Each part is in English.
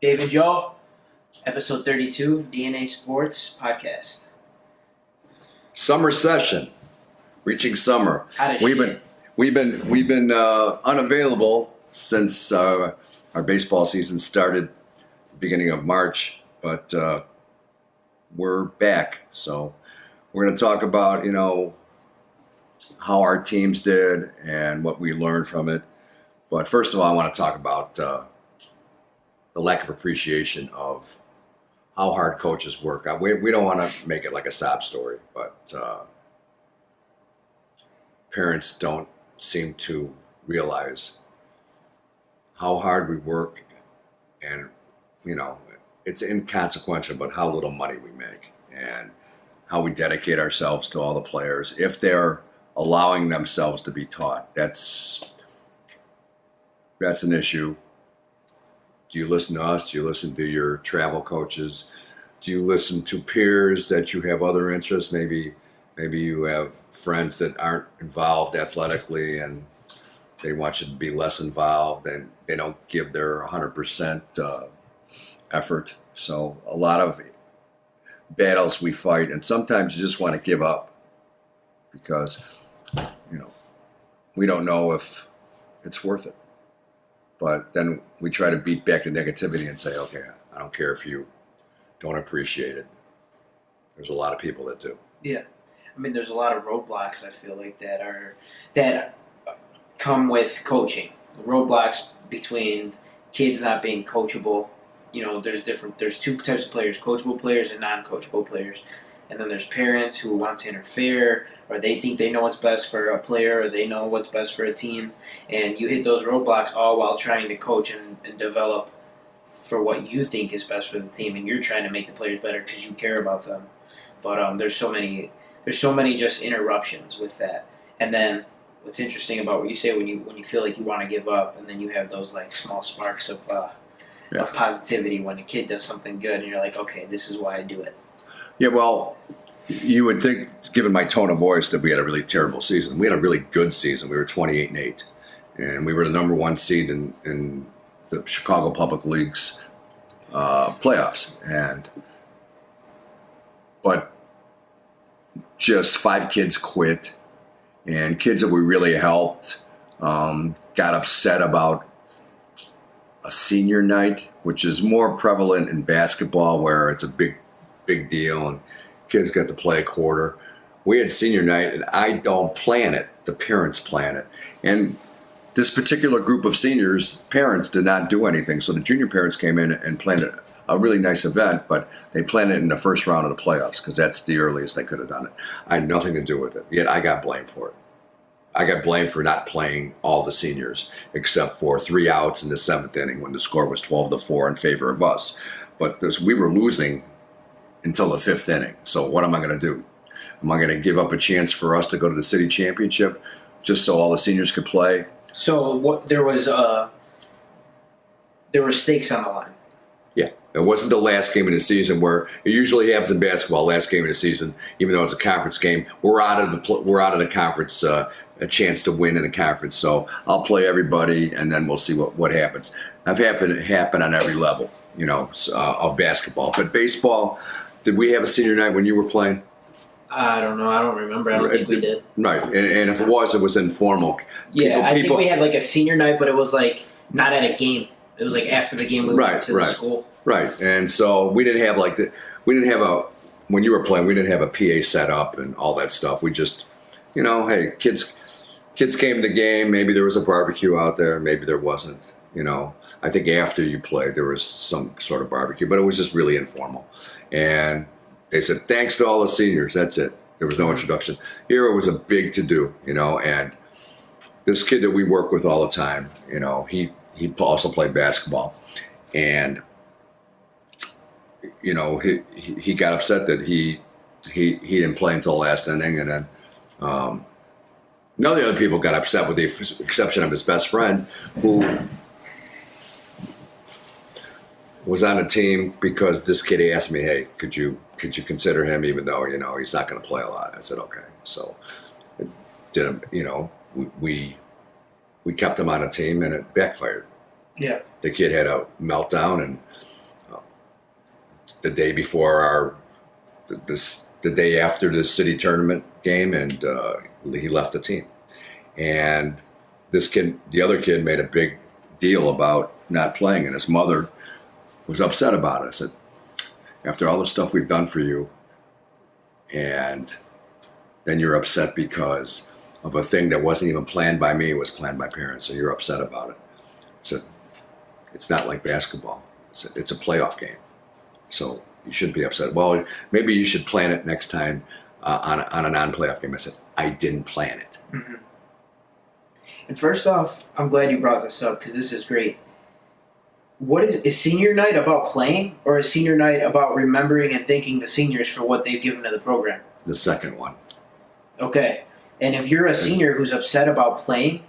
Dave and Joe, episode 32, DNA Sports Podcast. Summer session, reaching summer. We've been unavailable since our baseball season started beginning of March, but we're back. So we're going to talk about how our teams did and what we learned from it. But first of all, I want to talk about the lack of appreciation of how hard coaches work. We don't want to make it like a sob story, but parents don't seem to realize how hard we work, and it's inconsequential, but how little money we make and how we dedicate ourselves to all the players if they're allowing themselves to be taught. That's an issue. Do you listen to us? Do you listen to your travel coaches? Do you listen to peers that you have other interests? Maybe you have friends that aren't involved athletically and they want you to be less involved and they don't give their 100% effort. So a lot of battles we fight, and sometimes you just want to give up because, we don't know if it's worth it. But then we try to beat back the negativity and say, okay, I don't care if you don't appreciate it. There's a lot of people that do. Yeah. I mean, there's a lot of roadblocks, I feel like, that come with coaching. The roadblocks between kids not being coachable. There's two types of players, coachable players and non-coachable players. And then there's parents who want to interfere, or they think they know what's best for a player, or they know what's best for a team. And you hit those roadblocks all while trying to coach and develop for what you think is best for the team. And you're trying to make the players better because you care about them. But there's so many just interruptions with that. And then what's interesting about what you say when you feel like you want to give up, and then you have those like small sparks of positivity when a kid does something good, and you're like, okay, this is why I do it. Yeah, well, you would think, given my tone of voice, that we had a really terrible season. We had a really good season. We were 28-8, and we were the number one seed in the Chicago Public League's playoffs. But just 5 kids quit, and kids that we really helped got upset about a senior night, which is more prevalent in basketball, where it's a big deal and kids get to play a quarter. We had senior night, and I don't plan it. The parents plan it. And this particular group of seniors, parents did not do anything. So the junior parents came in and planned a really nice event, but they planned it in the first round of the playoffs because that's the earliest they could have done it. I had nothing to do with it, yet I got blamed for it. I got blamed for not playing all the seniors, except for 3 outs in the 7th inning when the score was 12-4 in favor of us. But we were losing until the 5th inning. So what am I going to do? Am I going to give up a chance for us to go to the city championship just so all the seniors could play? So there were stakes on the line. Yeah. It wasn't the last game of the season, where it usually happens in basketball. Last game of the season, even though it's a conference game, we're out of the conference. A chance to win in the conference. So I'll play everybody, and then we'll see what happens. I've happened on every level, of basketball. But baseball, did we have a senior night when you were playing? I don't know. I don't remember. I don't think we did. Right. And if it was informal. Yeah, I think we had like a senior night, but it was like not at a game. It was like after the game we went to the school. Right. And so we didn't have when you were playing, we didn't have a PA set up and all that stuff. We just, hey, kids came to the game. Maybe there was a barbecue out there. Maybe there wasn't. I think after you played, there was some sort of barbecue, but it was just really informal. And they said, thanks to all the seniors. That's it. There was no introduction. Here it was a big to-do, and this kid that we work with all the time, he also played basketball. And, he got upset that he didn't play until the last inning. And then none of the other people got upset, with the exception of his best friend, who was on a team because this kid asked me, hey, could you consider him, even though, he's not going to play a lot. I said, okay. So it didn't, we kept him on a team, and it backfired. Yeah. The kid had a meltdown, and the day before the day after the city tournament game, and he left the team. And the other kid, made a big deal about not playing, and his mother was upset about it. I said, after all the stuff we've done for you, and then you're upset because of a thing that wasn't even planned by me, it was planned by parents, so you're upset about it. I said, it's not like basketball. It's a playoff game. So you shouldn't be upset. Well, maybe you should plan it next time on a non-playoff game. I said, I didn't plan it. Mm-hmm. And first off, I'm glad you brought this up because this is great. What is senior night about playing, or is senior night about remembering and thanking the seniors for what they've given to the program? The second one. Okay. And if you're a senior who's upset about playing,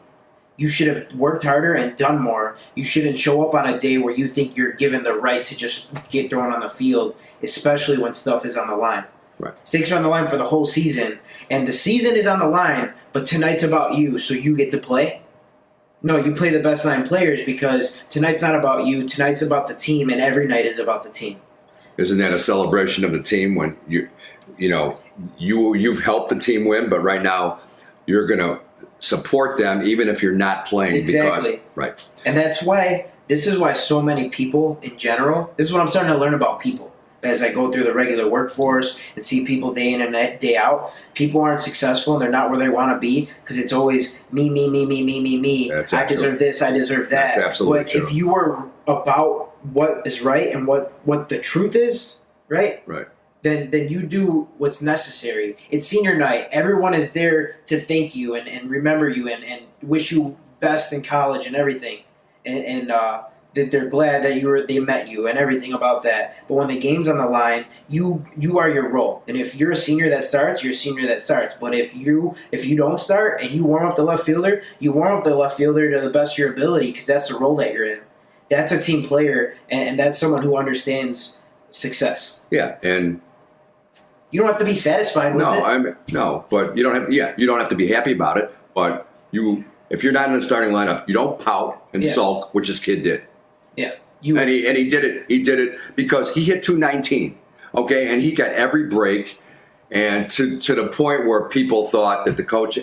you should have worked harder and done more. You shouldn't show up on a day where you think you're given the right to just get thrown on the field, especially when stuff is on the line. Right. Stakes are on the line for the whole season, and the season is on the line, but tonight's about you, so you get to play? No, you play the best 9 players because tonight's not about you. Tonight's about the team, and every night is about the team. Isn't that a celebration of the team when you've helped the team win, but right now you're going to support them even if you're not playing? Exactly. Because, right. And this is why so many people in general, this is what I'm starting to learn about people. As I go through the regular workforce and see people day in and day out, people aren't successful and they're not where they want to be because it's always me. I deserve this, I deserve that. That's absolutely but true. If you were about what is right and what the truth is, right? Right. Then you do what's necessary. It's senior night. Everyone is there to thank you and remember you and wish you best in college and everything. And that they're glad that they met you and everything about that. But when the game's on the line, you are your role. And if you're a senior that starts, you're a senior that starts. But if you don't start and you warm up the left fielder, you warm up the left fielder to the best of your ability because that's the role that you're in. That's a team player, and that's someone who understands success. Yeah, and you don't have to be satisfied with it. But you don't have. Yeah, you don't have to be happy about it. But if you're not in the starting lineup, you don't pout and sulk, which this kid did. Yeah, and he did it. He did it because he hit 219. Okay, and he got every break, and to the point where people thought that the coach,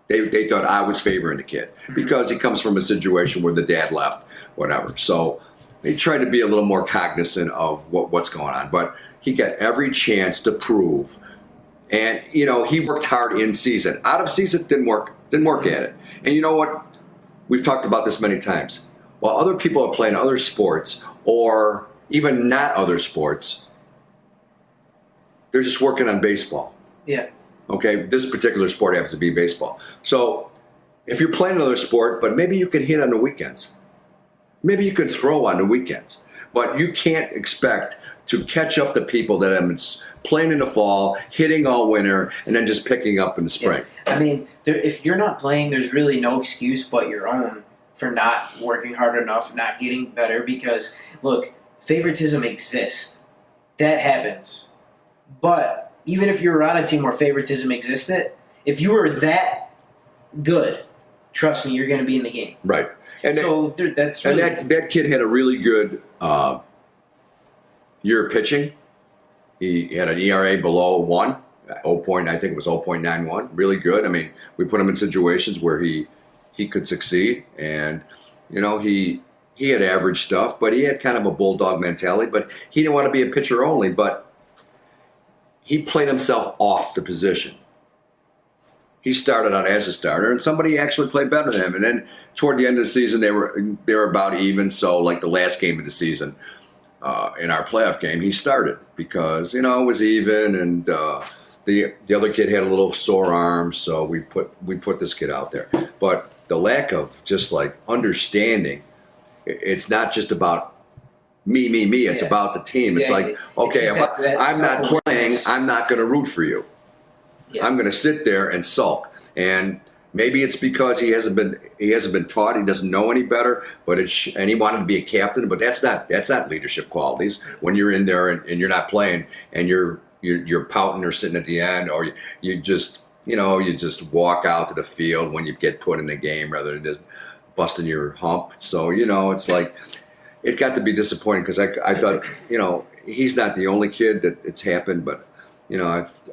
they thought I was favoring the kid because he comes from a situation where the dad left, whatever. So they tried to be a little more cognizant of what's going on, but he got every chance to prove. And he worked hard in season. Out of season, didn't work at it. And you know what? We've talked about this many times. While other people are playing other sports, or even not other sports, they're just working on baseball. Yeah. Okay, this particular sport happens to be baseball. So if you're playing another sport, but maybe you can hit on the weekends. Maybe you can throw on the weekends. But you can't expect to catch up to people that have been playing in the fall, hitting all winter, and then just picking up in the spring. Yeah. I mean, if you're not playing, there's really no excuse but your own for not working hard enough, not getting better, because, look, favoritism exists. That happens. But even if you were on a team where favoritism existed, if you were that good, trust me, you're going to be in the game. Right. And so that's really... And that kid had a really good year pitching. He had an ERA below 1, I think it was 0.91. Really good. I mean, we put him in situations where he could succeed, and he had average stuff, but he had kind of a bulldog mentality. But he didn't want to be a pitcher only, but he played himself off the position. He started out as a starter, and somebody actually played better than him. And then toward the end of the season, they were about even. So like the last game of the season, in our playoff game, he started because it was even, and the other kid had a little sore arm, so we put this kid out there. But the lack of just like understanding, it's not just about me. It's about the team. It's like, okay, if I'm not playing, I'm not going to root for you. Yeah. I'm going to sit there and sulk. And maybe it's because he hasn't been taught. He doesn't know any better. But and he wanted to be a captain. But that's not leadership qualities. When you're in there and you're not playing and you're pouting or sitting at the end, or you just walk out to the field when you get put in the game rather than just busting your hump. So it's like it got to be disappointing because I thought he's not the only kid that it's happened, but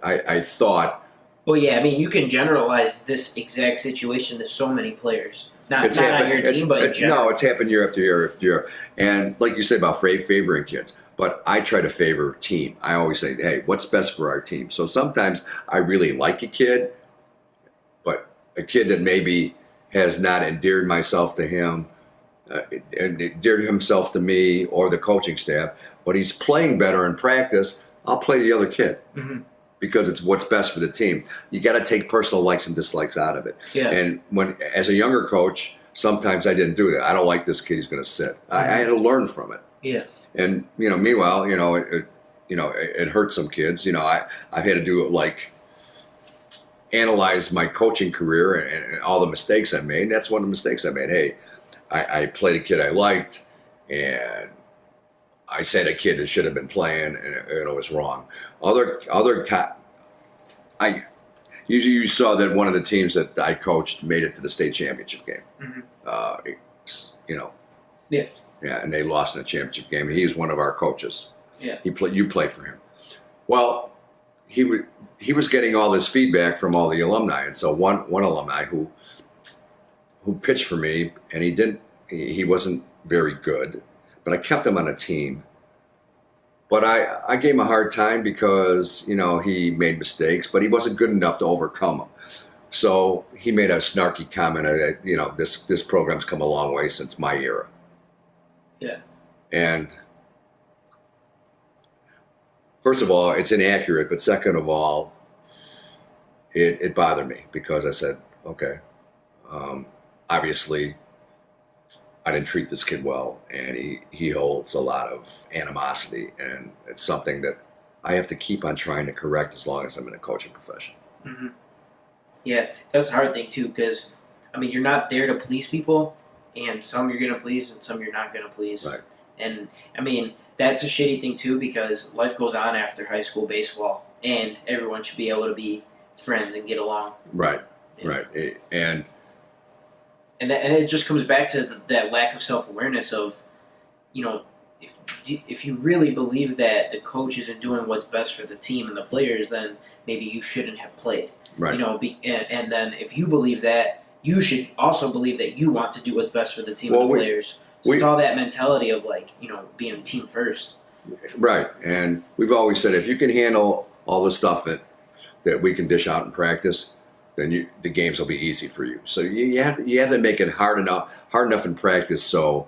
I thought Well, yeah, I mean, you can generalize this exact situation to so many players. Not it's not happened. on your team, but in general. No, it's happened year after year after year. And like you said about favoring kids, but I try to favor team. I always say, hey, what's best for our team? So sometimes I really like a kid, but a kid that maybe has not endeared myself to him, endeared himself to me or the coaching staff, but he's playing better in practice, I'll play the other kid. Mm-hmm. Because it's what's best for the team. You got to take personal likes and dislikes out of it. Yeah. And as a younger coach, sometimes I didn't do that. I don't like this kid. He's going to sit. I had to learn from it. Yeah. And meanwhile, it hurt some kids. I've had to do it like analyze my coaching career and all the mistakes I made. That's one of the mistakes I made. Hey, I played a kid I liked, and I said a kid that should have been playing, and it was wrong. You saw that one of the teams that I coached made it to the state championship game. Mm-hmm. Yeah. Yeah, and they lost in the championship game. He was one of our coaches. Yeah. You played for him. Well, he was getting all this feedback from all the alumni, and so one alumni who pitched for me, and he wasn't very good, but I kept him on the team. But I gave him a hard time because, he made mistakes, but he wasn't good enough to overcome them. So he made a snarky comment that, this program's come a long way since my era. Yeah. And first of all, it's inaccurate, but second of all, it bothered me because I said, okay, obviously I didn't treat this kid well, and he holds a lot of animosity, and it's something that I have to keep on trying to correct as long as I'm in a coaching profession. Mm-hmm. Yeah, that's the hard thing too, because you're not there to please people, and some you're gonna please, and some you're not gonna please. Right. And that's a shitty thing too, because life goes on after high school baseball, and everyone should be able to be friends and get along. Right. Yeah. Right. And it just comes back to that lack of self-awareness of, if you really believe that the coach isn't doing what's best for the team and the players, then maybe you shouldn't have played. Right. And then if you believe that, you should also believe that you want to do what's best for the team and the players. So it's all that mentality of being team first. Right. And we've always said if you can handle all the stuff that we can dish out in practice, then the games will be easy for you. So you have to make it hard enough in practice so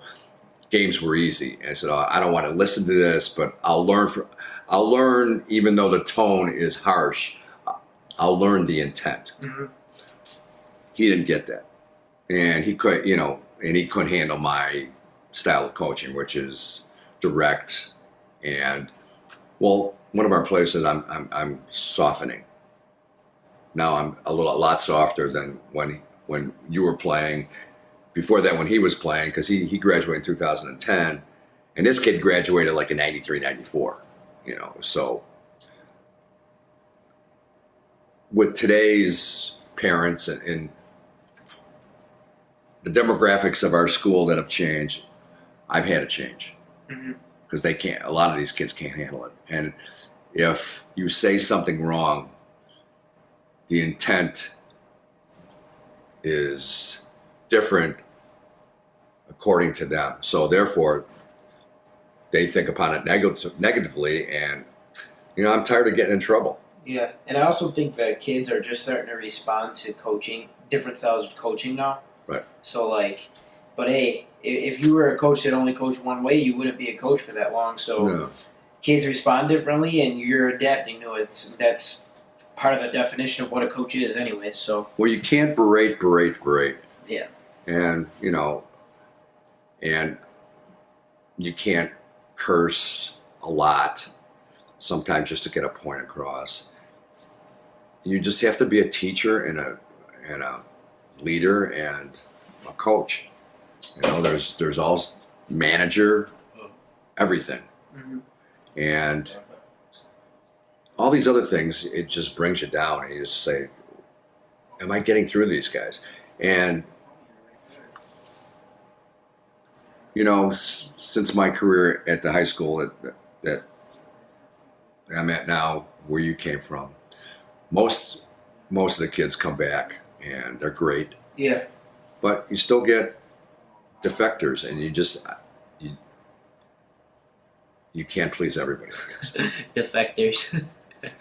games were easy. And I said, I don't want to listen to this, but I'll learn even though the tone is harsh. I'll learn the intent. Mm-hmm. He didn't get that, and he couldn't handle my style of coaching, which is direct. And one of our players said, I'm softening. Now I'm a lot softer than when you were playing. Before that, when he was playing, because he graduated in 2010, and this kid graduated like in 93, 94. So with today's parents and the demographics of our school that have changed, I've had to change because a lot of these kids can't handle it. And if you say something wrong, the intent is different according to them. So therefore, they think upon it negatively, and I'm tired of getting in trouble. Yeah, and I also think that kids are just starting to respond to coaching, different styles of coaching now. Right. So but hey, if you were a coach that only coached one way, you wouldn't be a coach for that long. So no. Kids respond differently, and you're adapting to it. That's part of the definition of what a coach is anyway. So you can't berate. Yeah. And and you can't curse a lot sometimes just to get a point across. You just have to be a teacher and a leader and a coach. There's all manager, everything. Mm-hmm. And all these other things, it just brings you down, and you just say, am I getting through these guys? And since my career at the high school that I'm at now, where you came from, most of the kids come back and they're great, Yeah. but you still get defectors, and you, you can't please everybody, I guess. Defectors.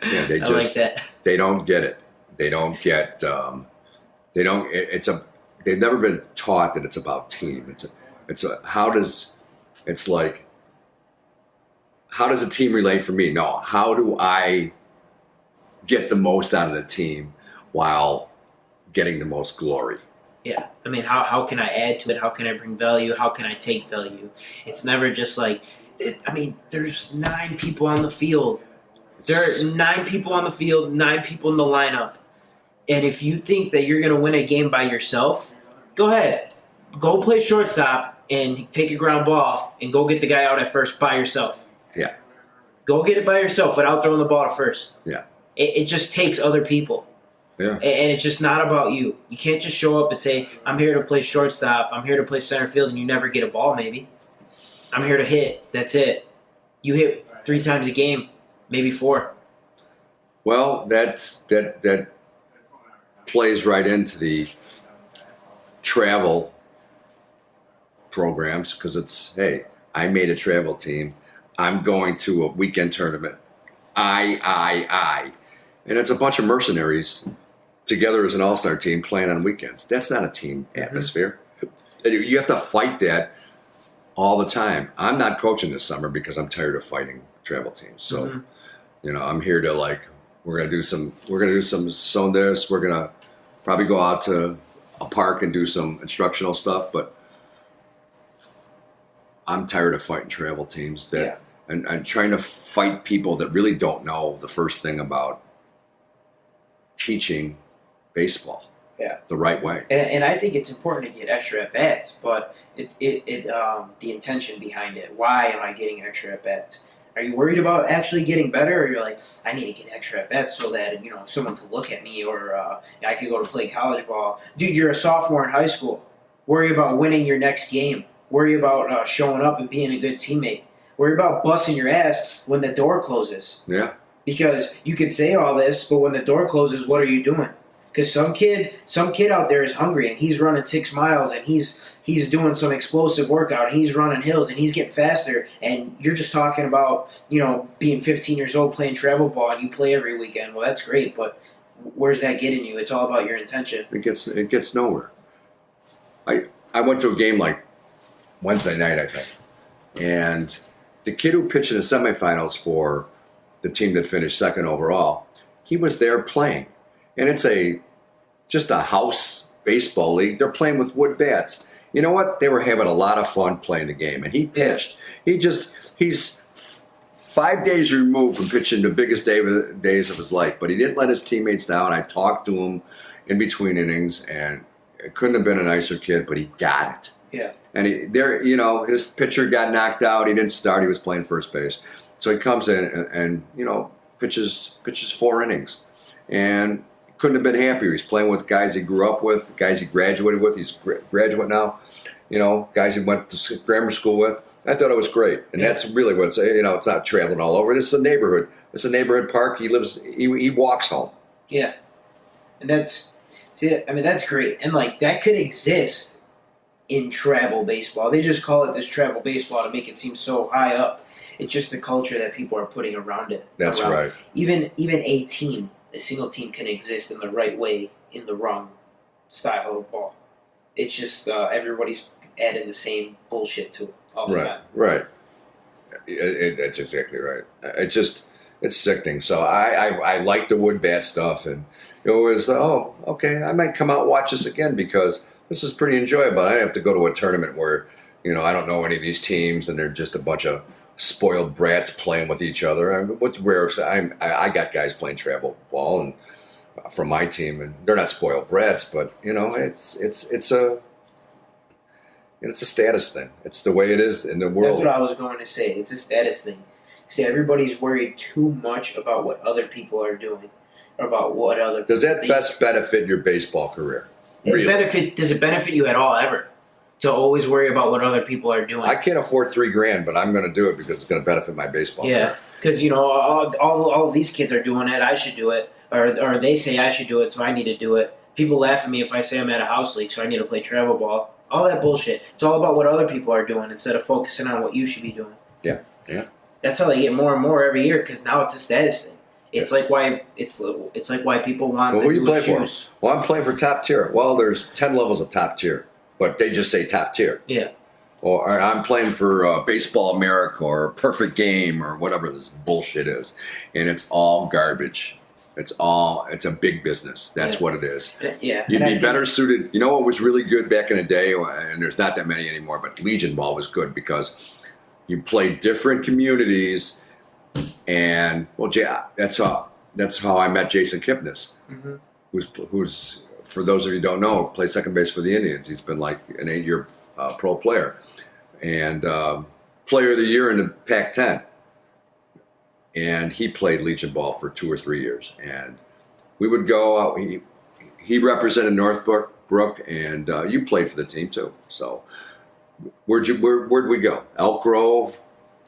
Yeah, they I just like that. they don't get it. They don't get. They don't. It's a. They've never been taught that it's about team. It's a. How does. It's like. How does a team relate for me? No. How do I get the most out of the team while getting the most glory? Yeah. I mean, how can I add to it? How can I bring value? How can I take value? It's never just like, there's 9 people on the field. There are 9 people on the field, 9 people in the lineup. And if you think that you're going to win a game by yourself, go ahead. Go play shortstop and take a ground ball and go get the guy out at first by yourself. Yeah. Go get it by yourself without throwing the ball to first. Yeah. It just takes other people. Yeah. And it's just not about you. You can't just show up and say, I'm here to play shortstop, I'm here to play center field, and you never get a ball maybe. I'm here to hit. That's it. You hit 3 times a game, maybe 4. Well, that plays right into the travel programs, because it's, hey, I made a travel team. I'm going to a weekend tournament. I. And it's a bunch of mercenaries together as an all-star team playing on weekends. That's not a team atmosphere. You have to fight that all the time. I'm not coaching this summer because I'm tired of fighting travel teams. So, I'm here to we're gonna do some sondas. We're gonna probably go out to a park and do some instructional stuff, but I'm tired of fighting travel teams and trying to fight people that really don't know the first thing about teaching baseball the right way. And I think it's important to get extra at bats, but the intention behind it. Why am I getting extra at bats? Are you worried about actually getting better, or you're like, I need to get extra at bats so that someone could look at me, or I could go to play college ball? Dude, you're a sophomore in high school. Worry about winning your next game. Worry about showing up and being a good teammate. Worry about busting your ass when the door closes. Yeah. Because you can say all this, but when the door closes, what are you doing? Because some kid out there is hungry and he's running 6 miles and he's doing some explosive workout and he's running hills and he's getting faster, and you're just talking about being 15 years old playing travel ball and you play every weekend. Well, that's great, but where's that getting you? It's all about your intention. It gets nowhere. I went to a game like Wednesday night, I think, and the kid who pitched in the semifinals for the team that finished second overall, he was there playing. And it's just a house baseball league. They're playing with wood bats. You know what? They were having a lot of fun playing the game. And he pitched. He's 5 days removed from pitching the biggest days of his life. But he didn't let his teammates down. I talked to him in between innings, and it couldn't have been a nicer kid, but he got it. Yeah. And his pitcher got knocked out. He didn't start. He was playing first base. So he comes in and pitches 4 innings. And couldn't have been happier. He's playing with guys he grew up with, guys he graduated with. He's a graduate now. Guys he went to grammar school with. I thought it was great. And that's really what it's, it's not traveling all over. This is a neighborhood. It's a neighborhood park. He walks home. Yeah. And that's great. And that could exist in travel baseball. They just call it this travel baseball to make it seem so high up. It's just the culture that people are putting around it. That's right. Even a single team can exist in the right way in the wrong style of ball. It's just everybody's adding the same bullshit to it all the time. Right. That's exactly right. It's sickening. So I like the wood bat stuff, and it was okay. I might come out and watch this again because this is pretty enjoyable. I have to go to a tournament where I don't know any of these teams, and they're just a bunch of spoiled brats playing with each other. I got guys playing travel ball and from my team, and they're not spoiled brats, but it's a status thing. It's the way it is in the world. That's what I was going to say. It's a status thing. See, everybody's worried too much about what other people are doing, or about what other. Does that best benefit your baseball career? Really? Does it benefit you at all ever? to always worry about what other people are doing. I can't afford $3,000, but I'm going to do it because it's going to benefit my baseball. Yeah, because you know all of these kids are doing it. I should do it, or they say I should do it, so I need to do it. People laugh at me if I say I'm at a house league, so I need to play travel ball. All that bullshit. It's all about what other people are doing instead of focusing on what you should be doing. Yeah, yeah. That's how they get more and more every year because now it's a status thing. It's like why people want. Well, who do you play shoes. for? Well, I'm playing for top tier. Well, there's 10 levels of top tier, but they just say top tier. Yeah. Or I'm playing for Baseball America or Perfect Game or whatever this bullshit is, and it's all garbage. It's a big business. That's what it is. Yeah. You'd be better suited. You know what was really good back in the day, and there's not that many anymore, but Legion Ball was good because you played different communities, and well, that's how I met Jason Kipnis, who's for those of you who don't know, plays second base for the Indians. He's been like an 8-year pro player and player of the year in the Pac-10. And he played Legion Ball for 2 or 3 years. And we would go out. He represented Northbrook, and you played for the team too. So where'd we go? Elk Grove,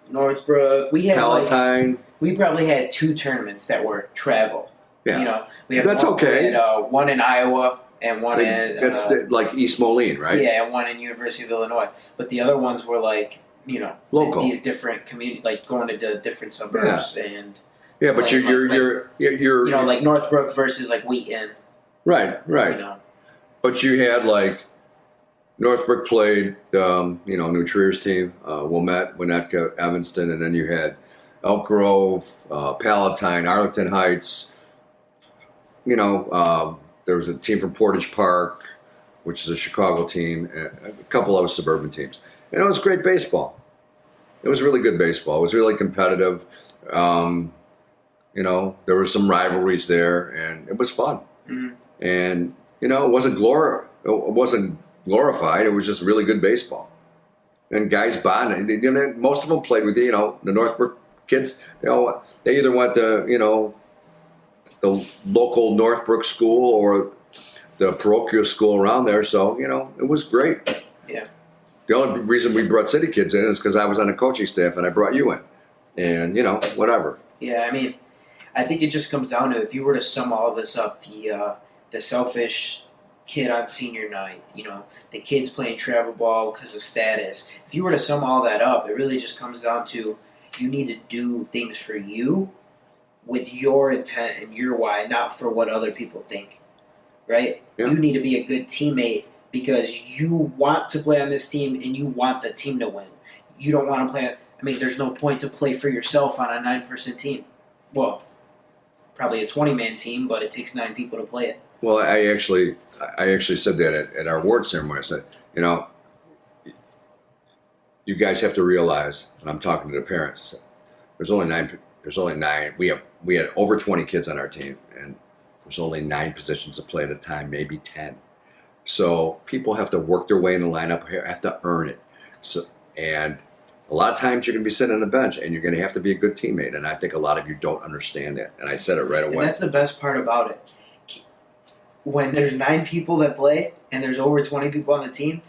Northbrook. We had Palatine. We probably had 2 tournaments that were travel. Yeah, you know, we had that's okay. We had, one in Iowa and one in that's like East Moline, right? Yeah, and one in University of Illinois. But the other ones were like, you know, local. These different community, like going to different suburbs and. Yeah, but you're you know, like Northbrook versus like Wheaton. Right. You know. But you had like Northbrook played, New Trier's team, Wilmette, Winnetka, Evanston, and then you had Elk Grove, Palatine, Arlington Heights. You know, there was a team from Portage Park, which is a Chicago team, and a couple other suburban teams. And it was great baseball. It was really good baseball. It was really competitive. There were some rivalries there, and it was fun. Mm-hmm. And it wasn't glorified. It was just really good baseball. And guys bonded. Most of them played with the Northbrook kids. They either went to the local Northbrook school or the parochial school around there. So it was great. Yeah. The only reason we brought city kids in is because I was on the coaching staff and I brought you in. And, whatever. Yeah, I mean, I think it just comes down to, if you were to sum all of this up, the selfish kid on senior night, the kids playing travel ball because of status. If you were to sum all that up, it really just comes down to you need to do things for you with your intent and your why, not for what other people think, right? Yeah. You need to be a good teammate because you want to play on this team and you want the team to win. You don't want to play. I mean, there's no point to play for yourself on a 9-person team. Well, probably a 20-man team, but it takes 9 people to play it. Well, I actually said that at our award ceremony. I said, you guys have to realize, and I'm talking to the parents, I said, there's only 9. We had over 20 kids on our team, and there's only 9 positions to play at a time, maybe 10. So people have to work their way in the lineup, have to earn it. So, and a lot of times you're going to be sitting on the bench, and you're going to have to be a good teammate. And I think a lot of you don't understand that. And I said it right away. And that's the best part about it. When there's 9 people that play, and there's over 20 people on the team,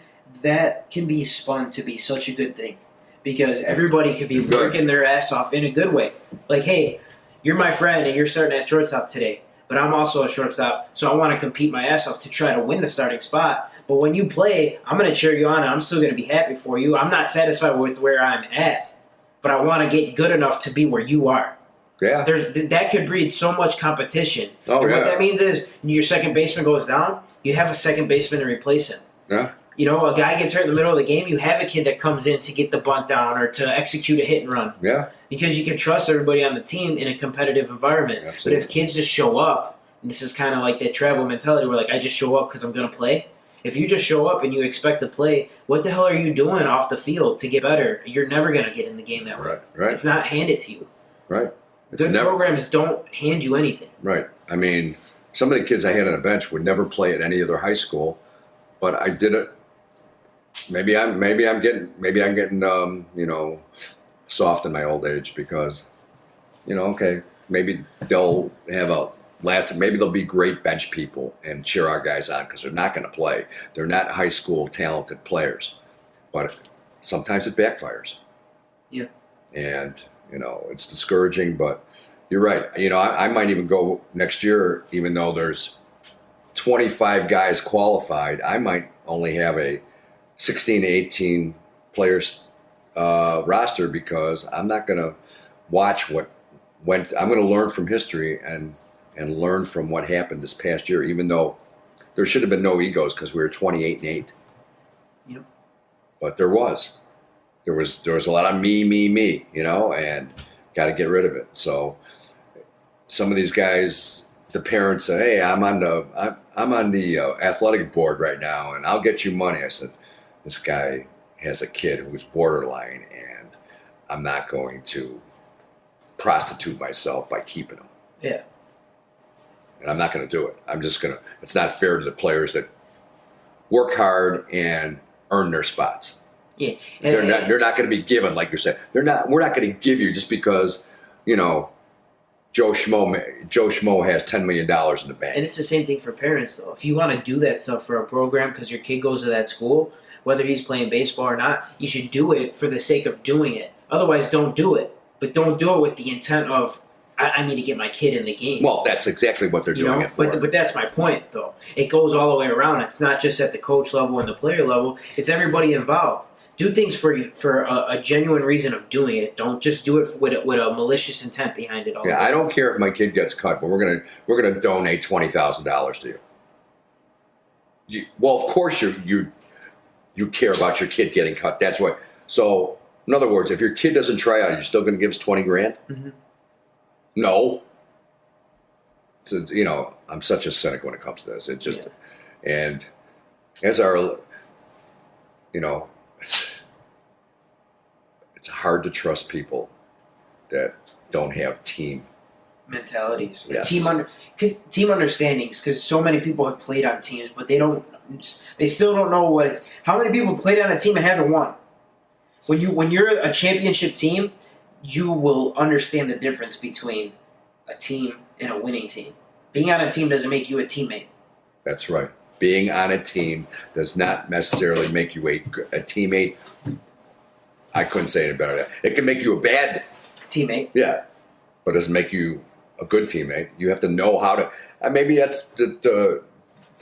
that can be spun to be such a good thing. Because everybody could be working their ass off in a good way. Like, hey, you're my friend, and you're starting at shortstop today. But I'm also a shortstop, so I want to compete my ass off to try to win the starting spot. But when you play, I'm going to cheer you on, and I'm still going to be happy for you. I'm not satisfied with where I'm at, but I want to get good enough to be where you are. Yeah. That could breed so much competition. Oh, and yeah. what that means is your second baseman goes down, you have a second baseman to replace him. Yeah. A guy gets hurt in the middle of the game, you have a kid that comes in to get the bunt down or to execute a hit and run. Yeah. Because you can trust everybody on the team in a competitive environment. Absolutely. But if kids just show up, and this is kind of like that travel mentality where, like, I just show up because I'm going to play. If you just show up and you expect to play, what the hell are you doing off the field to get better? You're never going to get in the game that way. Right. It's not handed to you. Right. Good programs don't hand you anything. Right. I mean, some of the kids I had on a bench would never play at any other high school, but I did it. Maybe I'm getting soft in my old age because, okay, maybe they'll have a maybe they'll be great bench people and cheer our guys on because they're not going to play. They're not high school talented players, but sometimes it backfires. Yeah. And it's discouraging, but you're right. I might even go next year, even though there's 25 guys qualified. I might only have a 16 to 18 players roster because I'm not going to watch what went. I'm going to learn from history and learn from what happened this past year, even though there should have been no egos because we were 28-8. Yep. But there was a lot of me, and got to get rid of it. So some of these guys, the parents say, "Hey, I'm on the athletic board right now, and I'll get you money." I said, "This guy has a kid who's borderline, and I'm not going to prostitute myself by keeping him." Yeah. And I'm not going to do it. I'm just going to. It's not fair to the players that work hard and earn their spots. Yeah. They're not going to be given, like you said. We're not going to give you just because, Joe Schmo has $10 million in the bank. And it's the same thing for parents, though. If you want to do that stuff for a program because your kid goes to that school, whether he's playing baseball or not, you should do it for the sake of doing it. Otherwise, don't do it. But don't do it with the intent of, I need to get my kid in the game. Well, that's exactly what they're doing it for. But that's my point, though. It goes all the way around. It's not just at the coach level and the player level. It's everybody involved. Do things for a genuine reason of doing it. Don't just do it with a malicious intent behind it all. Yeah, I don't care if my kid gets cut, but we're gonna donate $20,000 to you. Well, of course you care about your kid getting cut. That's why. So, in other words, if your kid doesn't try out, are you still going to give us $20,000? Mm-hmm. No. So, I'm such a cynic when it comes to this. It just, and as our, it's hard to trust people that don't have team mentalities. Yes. Team understandings. Because so many people have played on teams, but they still don't know how many people have played on a team and haven't won. When you're a championship team, you will understand the difference between a team and a winning team. Being on a team doesn't make you a teammate. That's right. Being on a team does not necessarily make you a teammate. I couldn't say it better. It can make you a bad teammate. Yeah, but it doesn't make you a good teammate. You have to know how to. Maybe that's the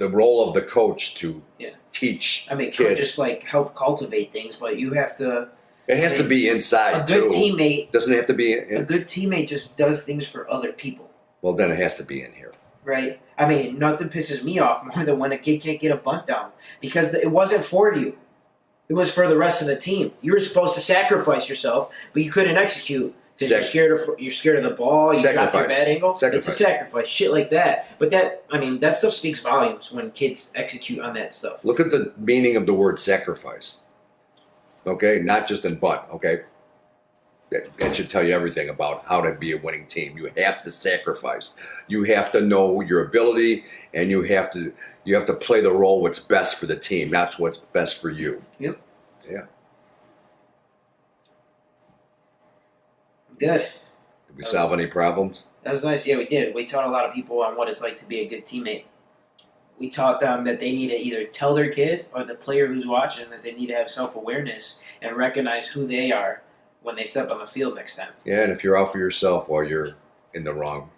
role of the coach to teach kids. Just help cultivate things, but you have to. It has to be inside too. A good teammate doesn't have to be. A good teammate just does things for other people. Well, then it has to be in here. Right. Nothing pisses me off more than when a kid can't get a bunt down because it wasn't for you. It was for the rest of the team. You were supposed to sacrifice yourself, but you couldn't execute because you're scared of the ball. You dropped your bad angle. It's a sacrifice, shit like that. But that stuff speaks volumes when kids execute on that stuff. Look at the meaning of the word sacrifice. Okay, not just in butt. Okay, that should tell you everything about how to be a winning team. You have to sacrifice. You have to know your ability, and you have to play the role what's best for the team. That's what's best for you. Yep. Yeah. Good. Did we solve any problems? That was nice. Yeah, we did. We taught a lot of people on what it's like to be a good teammate. We taught them that they need to either tell their kid or the player who's watching that they need to have self-awareness and recognize who they are when they step on the field next time. Yeah, and if you're out for yourself, well, you're in the wrong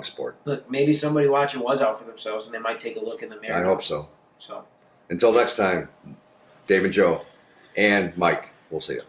sport. Look, maybe somebody watching was out for themselves, and they might take a look in the mirror. I hope so. So, until next time, Dave and Joe and Mike, we'll see you.